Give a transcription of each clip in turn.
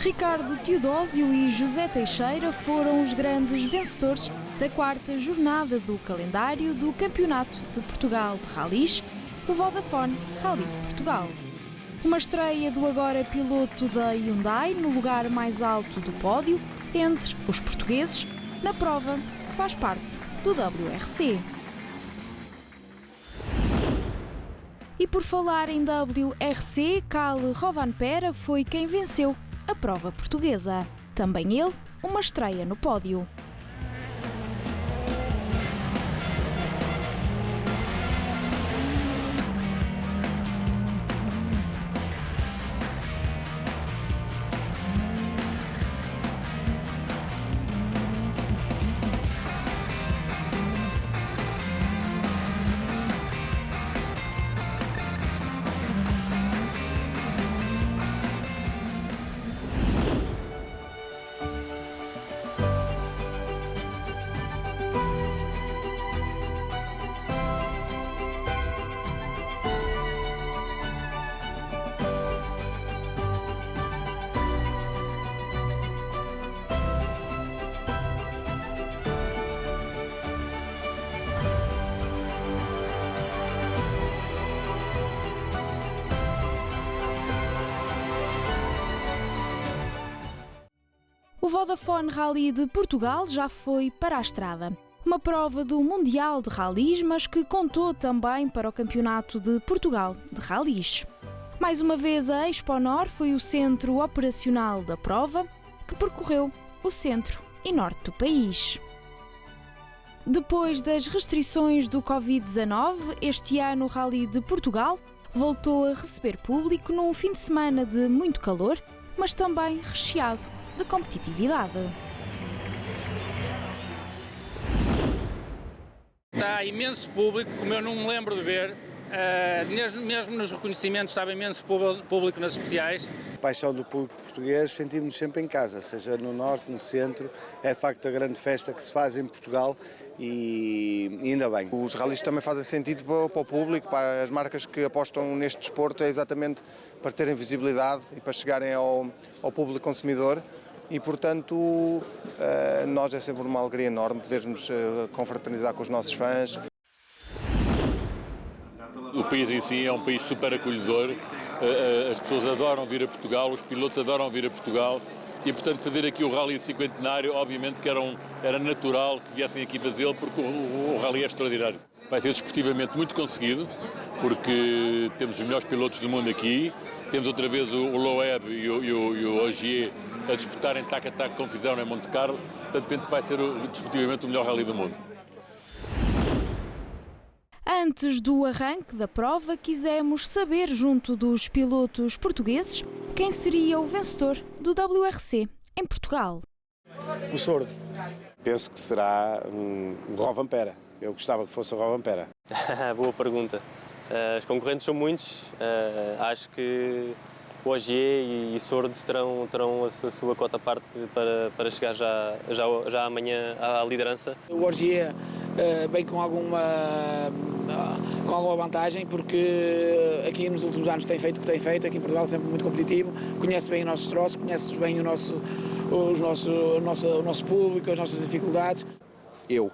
Ricardo Teodósio e José Teixeira foram os grandes vencedores da quarta jornada do calendário do Campeonato de Portugal de Rallys, o Vodafone Rally de Portugal. Uma estreia do agora piloto da Hyundai no lugar mais alto do pódio entre os portugueses na prova que faz parte do WRC. E por falar em WRC, Kalle Rovanperä foi quem venceu a prova portuguesa. Também ele, uma estreia no pódio. O Vodafone Rally de Portugal já foi para a estrada. Uma prova do Mundial de Rallys, mas que contou também para o Campeonato de Portugal de Rallys. Mais uma vez, a Exponor foi o centro operacional da prova, que percorreu o centro e norte do país. Depois das restrições do Covid-19, este ano o Rally de Portugal voltou a receber público num fim de semana de muito calor, mas também recheado de competitividade. Está imenso público, como eu não me lembro de ver, mesmo nos reconhecimentos estava imenso público nas especiais. A paixão do público português, sentimos-nos sempre em casa, seja no norte, no centro, é de facto a grande festa que se faz em Portugal e ainda bem. Os rallies também fazem sentido para o público, para as marcas que apostam neste desporto, é exatamente para terem visibilidade e para chegarem ao público consumidor. E, portanto, nós é sempre uma alegria enorme podermos confraternizar com os nossos fãs. O país em si é um país super acolhedor, as pessoas adoram vir a Portugal, os pilotos adoram vir a Portugal e, portanto, fazer aqui o Rally Cinquentenário, obviamente que era natural que viessem aqui fazê-lo porque o Rally é extraordinário. Vai ser desportivamente muito conseguido, porque temos os melhores pilotos do mundo aqui, temos outra vez o Loeb e o Ogier a disputarem tac a tac como fizeram em Monte Carlo, portanto penso que vai ser desportivamente o melhor rally do mundo. Antes do arranque da prova, quisemos saber, junto dos pilotos portugueses, quem seria o vencedor do WRC em Portugal. O Sordo. Penso que será o Rovanperä. Eu gostava que fosse o Rovanperä. Boa pergunta. Os concorrentes são muitos. Acho que o Ogier e Sordo terão a sua cota à parte para chegar já amanhã à liderança. O Ogier vem com alguma vantagem, porque aqui nos últimos anos tem feito o que tem feito, aqui em Portugal sempre muito competitivo, conhece bem os nossos troços, conhece bem o nosso público, as nossas dificuldades. Eu.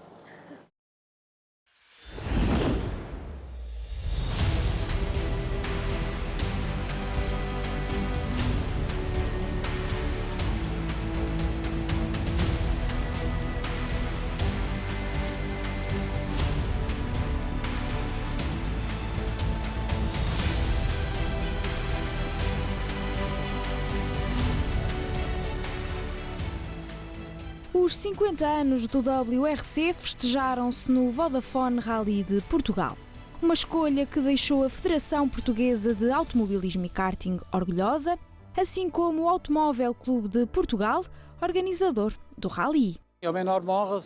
Os 50 anos do WRC festejaram-se no Vodafone Rally de Portugal. Uma escolha que deixou a Federação Portuguesa de Automobilismo e Karting orgulhosa, assim como o Automóvel Clube de Portugal, organizador do Rally. É uma enorme honra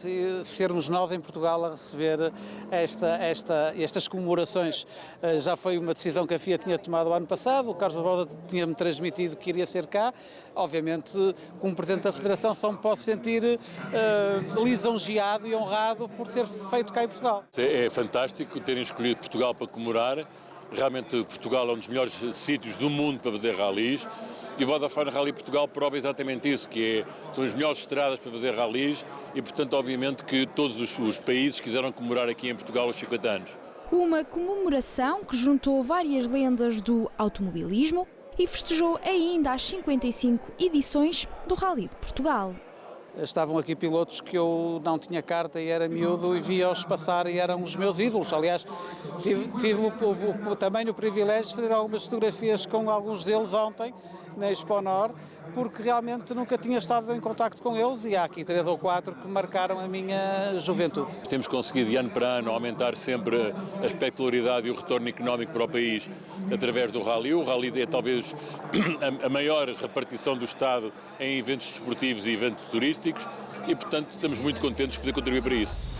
sermos nós em Portugal a receber estas comemorações. Já foi uma decisão que a FIA tinha tomado o ano passado, o Carlos Barbosa tinha-me transmitido que iria ser cá. Obviamente, como Presidente da Federação, só me posso sentir lisonjeado e honrado por ser feito cá em Portugal. É fantástico terem escolhido Portugal para comemorar Realmente Portugal é um dos melhores sítios do mundo para fazer ralis. E o Vodafone Rally Portugal prova exatamente isso, são as melhores estradas para fazer ralis e, portanto, obviamente que todos os países quiseram comemorar aqui em Portugal os 50 anos. Uma comemoração que juntou várias lendas do automobilismo e festejou ainda as 55 edições do Rally de Portugal. Estavam aqui pilotos que eu não tinha carta e era miúdo e via-os passar e eram os meus ídolos. Aliás, tive também o privilégio de fazer algumas fotografias com alguns deles ontem, na Expo Nor, porque realmente nunca tinha estado em contacto com eles e há aqui 3 ou 4 que marcaram a minha juventude. Temos conseguido, de ano para ano, aumentar sempre a espectacularidade e o retorno económico para o país através do Rally. O Rally é talvez a maior repartição do Estado em eventos desportivos e eventos turísticos e, portanto, estamos muito contentes de poder contribuir para isso.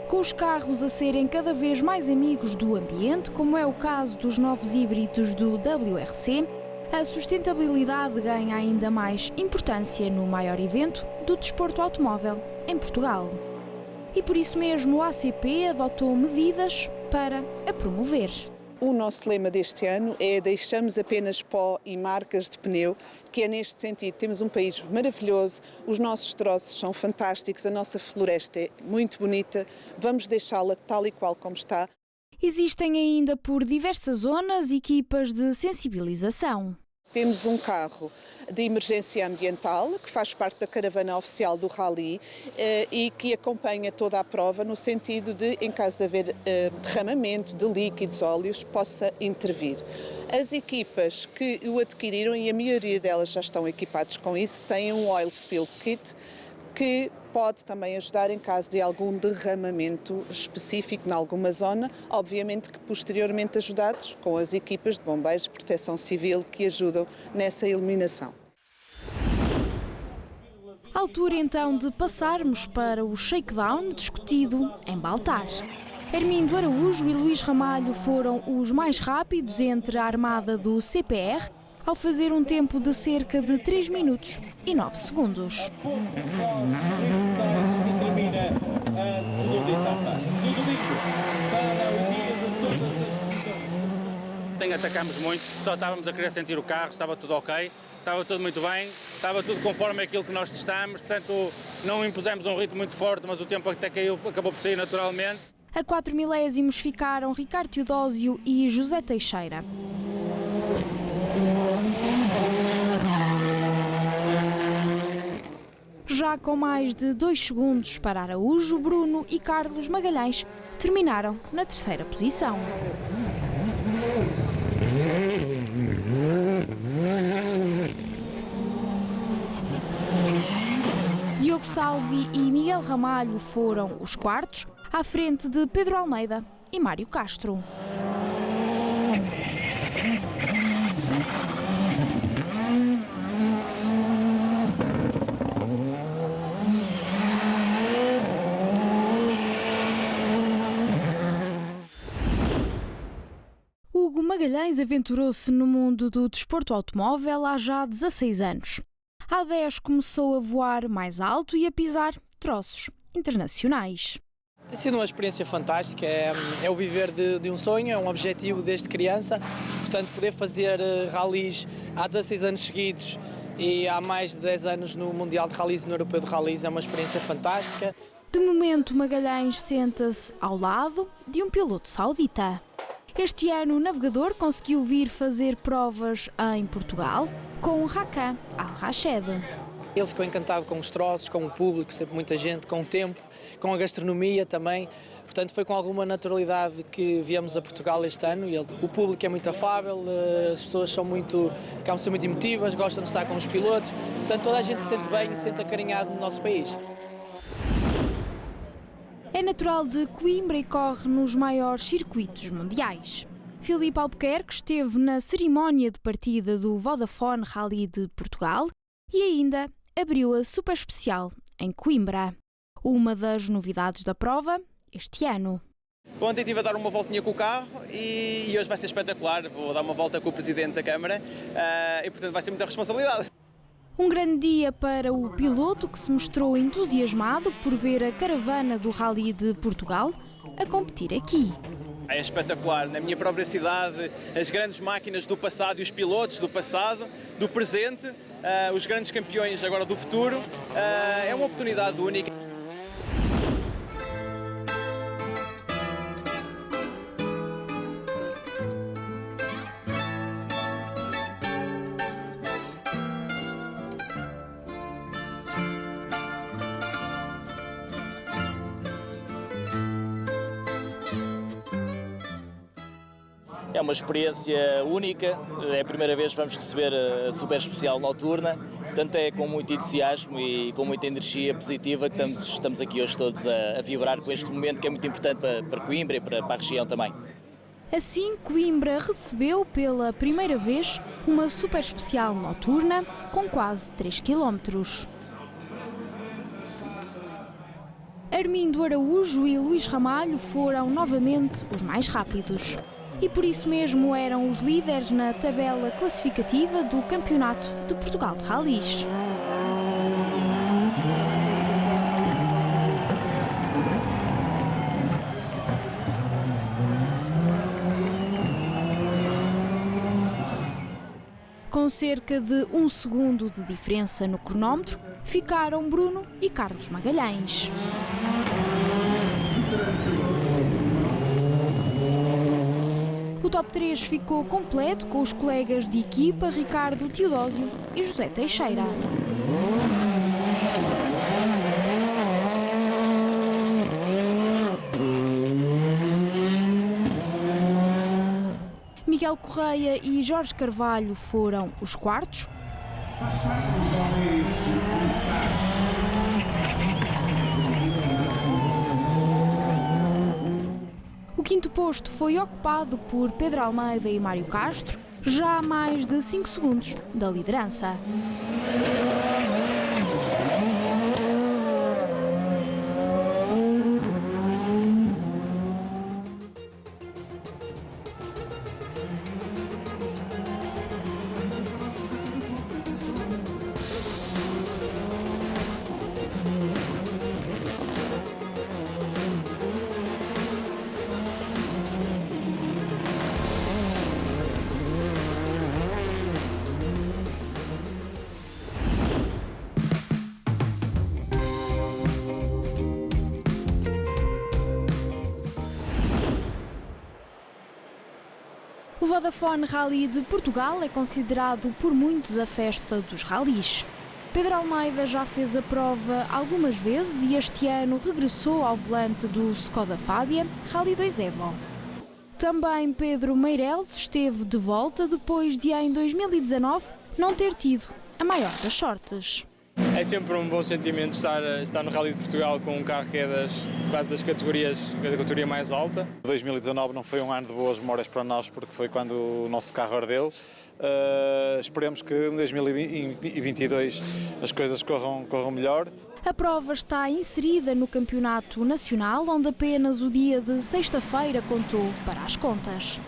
Com os carros a serem cada vez mais amigos do ambiente, como é o caso dos novos híbridos do WRC, a sustentabilidade ganha ainda mais importância no maior evento do desporto automóvel em Portugal. E por isso mesmo o ACP adotou medidas para a promover. O nosso lema deste ano é deixamos apenas pó e marcas de pneu, que é neste sentido, temos um país maravilhoso, os nossos troços são fantásticos, a nossa floresta é muito bonita, vamos deixá-la tal e qual como está. Existem ainda por diversas zonas equipas de sensibilização. Temos um carro de emergência ambiental, que faz parte da caravana oficial do Rally e que acompanha toda a prova no sentido de, em caso de haver derramamento de líquidos, óleos, possa intervir. As equipas que o adquiriram, e a maioria delas já estão equipadas com isso, têm um Oil Spill Kit, que pode também ajudar em caso de algum derramamento específico em alguma zona, obviamente que posteriormente ajudados com as equipas de bombeiros de proteção civil que ajudam nessa eliminação. Altura então de passarmos para o shakedown discutido em Baltar. Hermíndo Araújo e Luís Ramalho foram os mais rápidos entre a armada do CPR, ao fazer um tempo de cerca de 3 minutos e 9 segundos. Atacámos muito, só estávamos a querer sentir o carro, estava tudo ok, estava tudo muito bem, estava tudo conforme aquilo que nós testámos, portanto não impusemos um ritmo muito forte, mas o tempo até caiu, acabou por sair naturalmente. A 4 milésimos ficaram Ricardo Teodósio e José Teixeira. Já com mais de 2 segundos para Araújo, Bruno e Carlos Magalhães terminaram na 3ª posição. Diogo Salvi e Miguel Ramalho foram os quartos, à frente de Pedro Almeida e Mário Castro. Hugo Magalhães aventurou-se no mundo do desporto automóvel há já 16 anos. Há 10 começou a voar mais alto e a pisar troços internacionais. Tem sido uma experiência fantástica, é o viver de um sonho, é um objetivo desde criança. Portanto, poder fazer ralis há 16 anos seguidos e há mais de 10 anos no Mundial de Ralis e no Europeu de Ralis é uma experiência fantástica. De momento, Magalhães senta-se ao lado de um piloto saudita. Este ano o navegador conseguiu vir fazer provas em Portugal com Hakan Al-Rashed. Ele ficou encantado com os troços, com o público, sempre muita gente, com o tempo, com a gastronomia também. Portanto, foi com alguma naturalidade que viemos a Portugal este ano. O público é muito afável, as pessoas acabam de ser muito emotivas, gostam de estar com os pilotos. Portanto, toda a gente se sente bem e se sente acarinhado no nosso país. É natural de Coimbra e corre nos maiores circuitos mundiais. Filipe Albuquerque esteve na cerimónia de partida do Vodafone Rally de Portugal e ainda abriu a Super Especial em Coimbra. Uma das novidades da prova este ano. Ontem estive a dar uma voltinha com o carro e hoje vai ser espetacular. Vou dar uma volta com o Presidente da Câmara e, portanto, vai ser muita responsabilidade. Um grande dia para o piloto que se mostrou entusiasmado por ver a caravana do Rally de Portugal a competir aqui. É espetacular, na minha própria cidade, as grandes máquinas do passado e os pilotos do passado, do presente, os grandes campeões agora do futuro. É uma oportunidade única. É uma experiência única, é a primeira vez que vamos receber a Super Especial noturna, portanto é com muito entusiasmo e com muita energia positiva que estamos aqui hoje todos a vibrar com este momento que é muito importante para Coimbra e para a região também. Assim, Coimbra recebeu pela primeira vez uma Super Especial noturna com quase 3 km. Armindo Araújo e Luís Ramalho foram novamente os mais rápidos. E por isso mesmo eram os líderes na tabela classificativa do Campeonato de Portugal de Rallys. Com cerca de 1 segundo de diferença no cronómetro, ficaram Bruno e Carlos Magalhães. O top 3 ficou completo com os colegas de equipa Ricardo Teodósio e José Teixeira. Miguel Correia e Jorge Carvalho foram os quartos. O quinto posto foi ocupado por Pedro Almeida e Mário Castro, já a mais de 5 segundos da liderança. O Vodafone Rally de Portugal é considerado por muitos a festa dos rallies. Pedro Almeida já fez a prova algumas vezes e este ano regressou ao volante do Skoda Fabia Rally 2 Evo. Também Pedro Meireles esteve de volta depois de em 2019 não ter tido a maior das sortes. É sempre um bom sentimento estar no Rally de Portugal com um carro que é quase das categorias, da categoria mais alta. 2019 não foi um ano de boas memórias para nós porque foi quando o nosso carro ardeu. Esperemos que em 2022 as coisas corram melhor. A prova está inserida no Campeonato Nacional, onde apenas o dia de sexta-feira contou para as contas.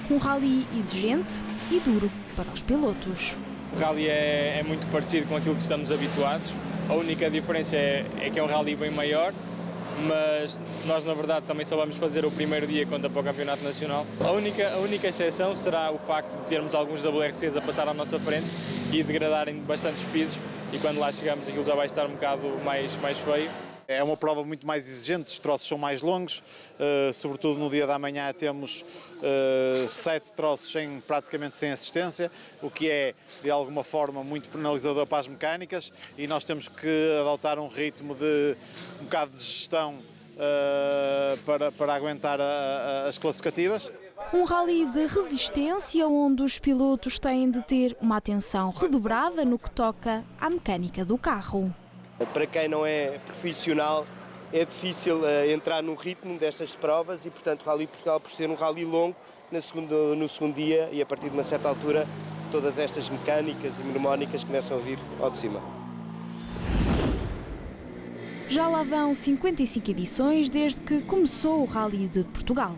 Um rally exigente e duro para os pilotos. O rally é muito parecido com aquilo que estamos habituados. A única diferença é que é um rally bem maior, mas nós na verdade também só vamos fazer o primeiro dia conta para o Campeonato Nacional. A única exceção será o facto de termos alguns WRCs a passar à nossa frente e degradarem bastante speeds, e quando lá chegamos aquilo já vai estar um bocado mais feio. É uma prova muito mais exigente, os troços são mais longos, sobretudo no dia da manhã temos 7 troços praticamente sem assistência, o que é de alguma forma muito penalizador para as mecânicas, e nós temos que adotar um ritmo de um bocado de gestão para aguentar as classificativas. Um rally de resistência onde os pilotos têm de ter uma atenção redobrada no que toca à mecânica do carro. Para quem não é profissional é difícil entrar no ritmo destas provas e, portanto, o Rally Portugal, por ser um rally longo, no segundo dia e a partir de uma certa altura, todas estas mecânicas e mnemónicas começam a vir ao de cima. Já lá vão 55 edições desde que começou o Rally de Portugal.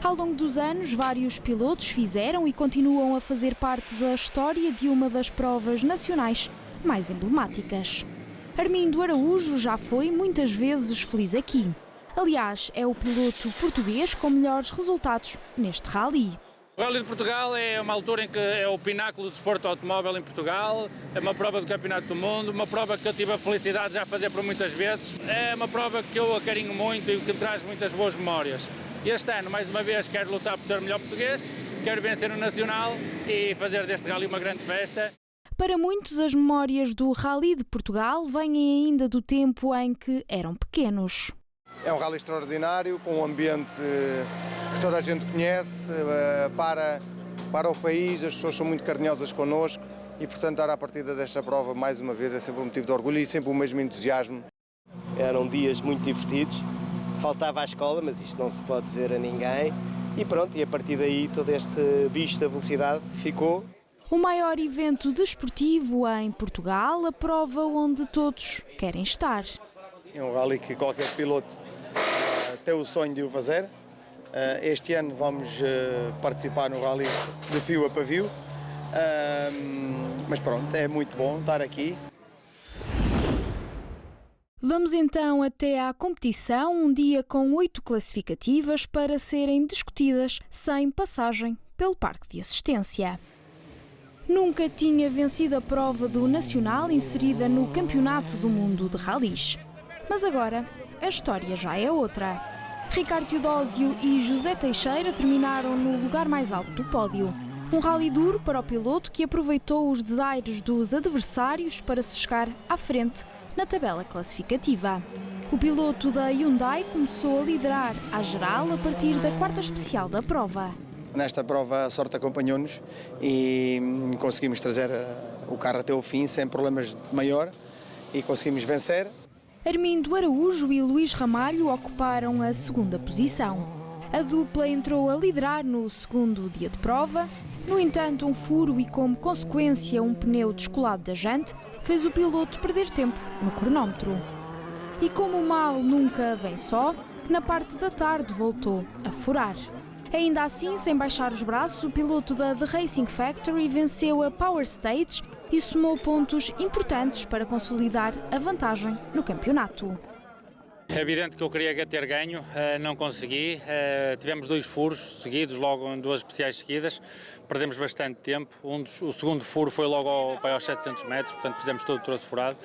Ao longo dos anos, vários pilotos fizeram e continuam a fazer parte da história de uma das provas nacionais mais emblemáticas. Armindo Araújo já foi muitas vezes feliz aqui. Aliás, é o piloto português com melhores resultados neste rally. O Rally de Portugal é uma altura em que é o pináculo do desporto automóvel em Portugal, é uma prova do Campeonato do Mundo, uma prova que eu tive a felicidade de já fazer por muitas vezes. É uma prova que eu acarinho muito e que me traz muitas boas memórias. Este ano, mais uma vez, quero lutar por ser o melhor português, quero vencer o Nacional e fazer deste rally uma grande festa. Para muitos, as memórias do Rally de Portugal vêm ainda do tempo em que eram pequenos. É um rally extraordinário, com um ambiente que toda a gente conhece, para o país, as pessoas são muito carinhosas connosco e, portanto, dar a partida desta prova mais uma vez é sempre um motivo de orgulho e sempre o mesmo entusiasmo. Eram dias muito divertidos, faltava a escola, mas isto não se pode dizer a ninguém e pronto, e a partir daí todo este bicho da velocidade ficou. O maior evento desportivo em Portugal, a prova onde todos querem estar. É um rally que qualquer piloto tem o sonho de o fazer. Este ano vamos participar no rally de fio a pavio, mas pronto, é muito bom estar aqui. Vamos então até à competição, um dia com 8 classificativas para serem discutidas sem passagem pelo parque de assistência. Nunca tinha vencido a prova do Nacional inserida no Campeonato do Mundo de Rallys. Mas agora a história já é outra. Ricardo Teodósio e José Teixeira terminaram no lugar mais alto do pódio. Um rally duro para o piloto que aproveitou os desaires dos adversários para se chegar à frente na tabela classificativa. O piloto da Hyundai começou a liderar à geral a partir da quarta especial da prova. Nesta prova a sorte acompanhou-nos e conseguimos trazer o carro até o fim sem problemas maior e conseguimos vencer. Armindo Araújo e Luís Ramalho ocuparam a segunda posição. A dupla entrou a liderar no segundo dia de prova. No entanto, um furo e, como consequência, um pneu descolado da jante fez o piloto perder tempo no cronómetro. E como o mal nunca vem só, na parte da tarde voltou a furar. Ainda assim, sem baixar os braços, o piloto da The Racing Factory venceu a Power Stage e somou pontos importantes para consolidar a vantagem no campeonato. É evidente que eu queria ter ganho, não consegui. Tivemos 2 furos seguidos, logo em 2 especiais seguidas. Perdemos bastante tempo. O segundo furo foi logo aos 700 metros, portanto fizemos todo o troço furado.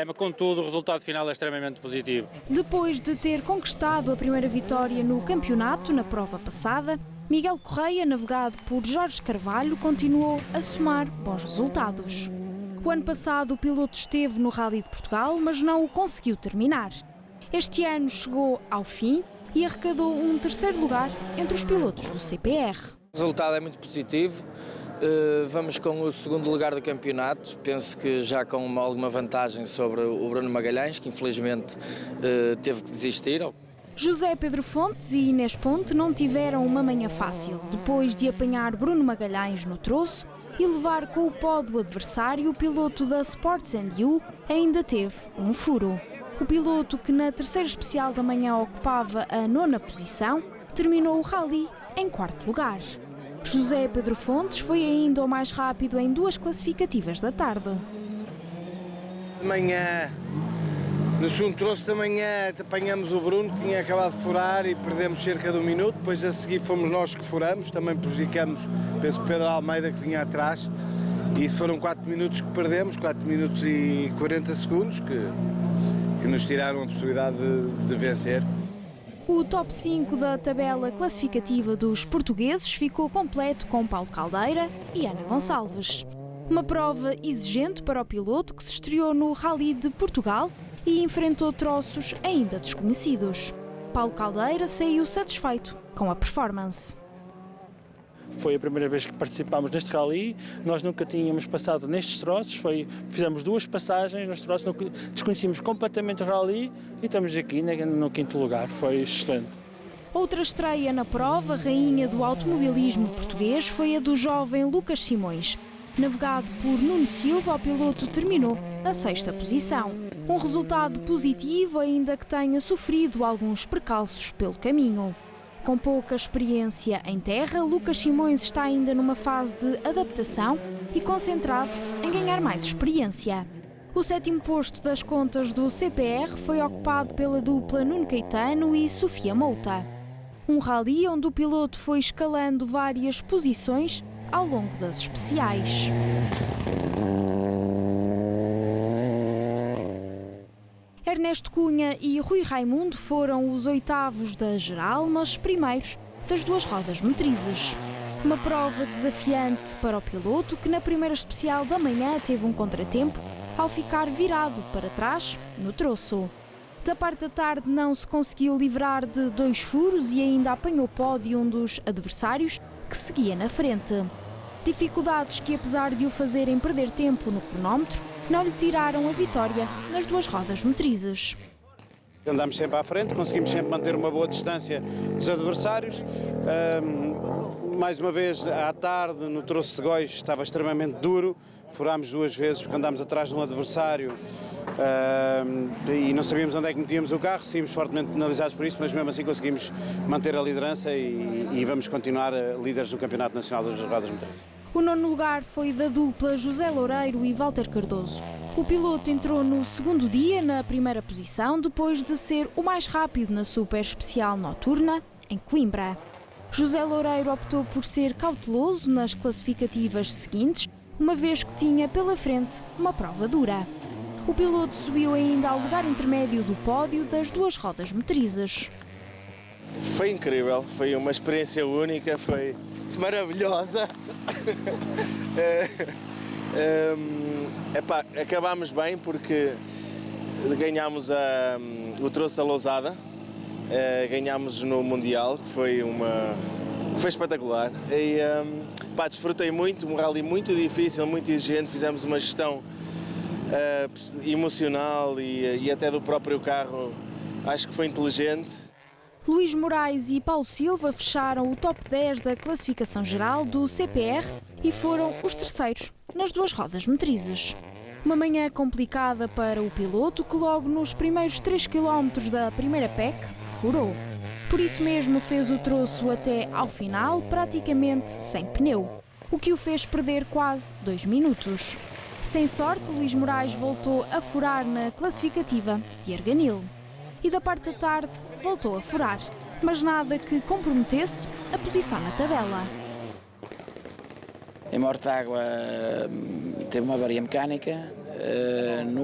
Mas, contudo, o resultado final é extremamente positivo. Depois de ter conquistado a primeira vitória no campeonato na prova passada, Miguel Correia, navegado por Jorge Carvalho, continuou a somar bons resultados. O ano passado o piloto esteve no Rally de Portugal, mas não o conseguiu terminar. Este ano chegou ao fim e arrecadou um 3º lugar entre os pilotos do CPR. O resultado é muito positivo. Vamos com o 2º lugar do campeonato, penso que já com alguma vantagem sobre o Bruno Magalhães, que infelizmente teve que desistir. José Pedro Fontes e Inês Ponte não tiveram uma manhã fácil. Depois de apanhar Bruno Magalhães no troço e levar com o pó do adversário, o piloto da Sports & You ainda teve um furo. O piloto, que na 3ª especial da manhã ocupava a 9ª posição, terminou o rally em 4º lugar. José Pedro Fontes foi ainda o mais rápido em 2 classificativas da tarde. Amanhã, no segundo troço da manhã, apanhamos o Bruno, que tinha acabado de furar e perdemos cerca de 1 minuto. Depois a seguir fomos nós que furamos, também prejudicamos, penso que Pedro Almeida que vinha atrás. E isso foram 4 minutos que perdemos, 4 minutos e 40 segundos, que que nos tiraram a possibilidade de vencer. O top 5 da tabela classificativa dos portugueses ficou completo com Paulo Caldeira e Ana Gonçalves. Uma prova exigente para o piloto que se estreou no Rally de Portugal e enfrentou troços ainda desconhecidos. Paulo Caldeira saiu satisfeito com a performance. Foi a primeira vez que participámos neste rally, nós nunca tínhamos passado nestes troços, fizemos 2 passagens nos troços, desconhecíamos completamente o rally e estamos aqui no 5º lugar, foi excelente. Outra estreia na prova, rainha do automobilismo português, foi a do jovem Lucas Simões. Navegado por Nuno Silva, o piloto terminou na 6ª posição. Um resultado positivo, ainda que tenha sofrido alguns percalços pelo caminho. Com pouca experiência em terra, Lucas Simões está ainda numa fase de adaptação e concentrado em ganhar mais experiência. O 7º posto das contas do CPR foi ocupado pela dupla Nuno Caetano e Sofia Mouta. Um rally onde o piloto foi escalando várias posições ao longo das especiais. Ernesto Cunha e Rui Raimundo foram os 8º da geral, mas primeiros das 2 rodas motrizes. Uma prova desafiante para o piloto que na primeira especial da manhã teve um contratempo ao ficar virado para trás no troço. Da parte da tarde não se conseguiu livrar de 2 furos e ainda apanhou pódio um dos adversários que seguia na frente. Dificuldades que, apesar de o fazerem perder tempo no cronómetro, não lhe tiraram a vitória nas 2 rodas motrizes. Andámos sempre à frente, conseguimos sempre manter uma boa distância dos adversários. Mais uma vez, à tarde, no troço de Góis, estava extremamente duro. Furámos 2 vezes porque andámos atrás de um adversário e não sabíamos onde é que metíamos o carro. Saímos fortemente penalizados por isso, mas mesmo assim conseguimos manter a liderança e vamos continuar líderes do Campeonato Nacional das Rodas Motrizes. O 9º lugar foi da dupla José Loureiro e Walter Cardoso. O piloto entrou no 2º dia na primeira posição, depois de ser o mais rápido na super especial noturna, em Coimbra. José Loureiro optou por ser cauteloso nas classificativas seguintes, uma vez que tinha pela frente uma prova dura. O piloto subiu ainda ao lugar intermédio do pódio das 2 rodas motrizes. Foi incrível, foi uma experiência única, foi maravilhosa. Acabámos bem porque ganhámos o troço da Lousada, ganhámos no Mundial, que foi espetacular. E, desfrutei muito, um rally muito difícil, muito exigente, fizemos uma gestão emocional e até do próprio carro, acho que foi inteligente. Luís Moraes e Paulo Silva fecharam o top 10 da classificação geral do CPR e foram os terceiros nas 2 rodas motrizes. Uma manhã complicada para o piloto que logo nos primeiros 3 km da primeira PEC furou. Por isso mesmo fez o troço até ao final praticamente sem pneu, o que o fez perder quase 2 minutos. Sem sorte, Luís Moraes voltou a furar na classificativa de Arganil. E da parte da tarde voltou a furar, mas nada que comprometesse a posição na tabela. Em Mortágua teve uma avaria mecânica, no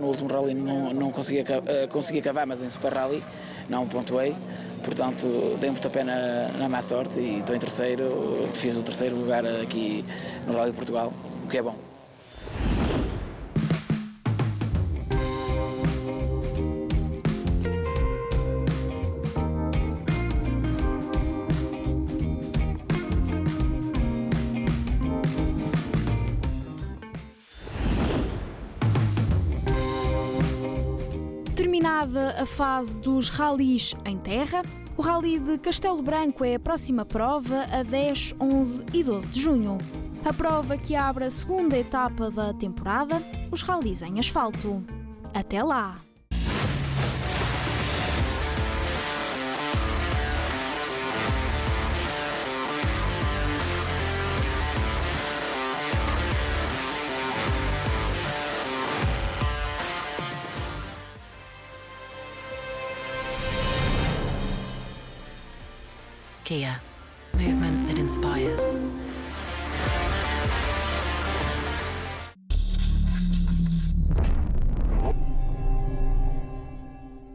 último rally não consegui acabar, mas em Super Rally não pontuei, portanto dei um pontapé na má sorte e estou em terceiro, fiz o 3º lugar aqui no Rally de Portugal, o que é bom. Terminada a fase dos rallies em terra, o Rally de Castelo Branco é a próxima prova a 10, 11 e 12 de junho. A prova que abre a 2ª etapa da temporada, os rallies em asfalto. Até lá! Kia, movement that inspires.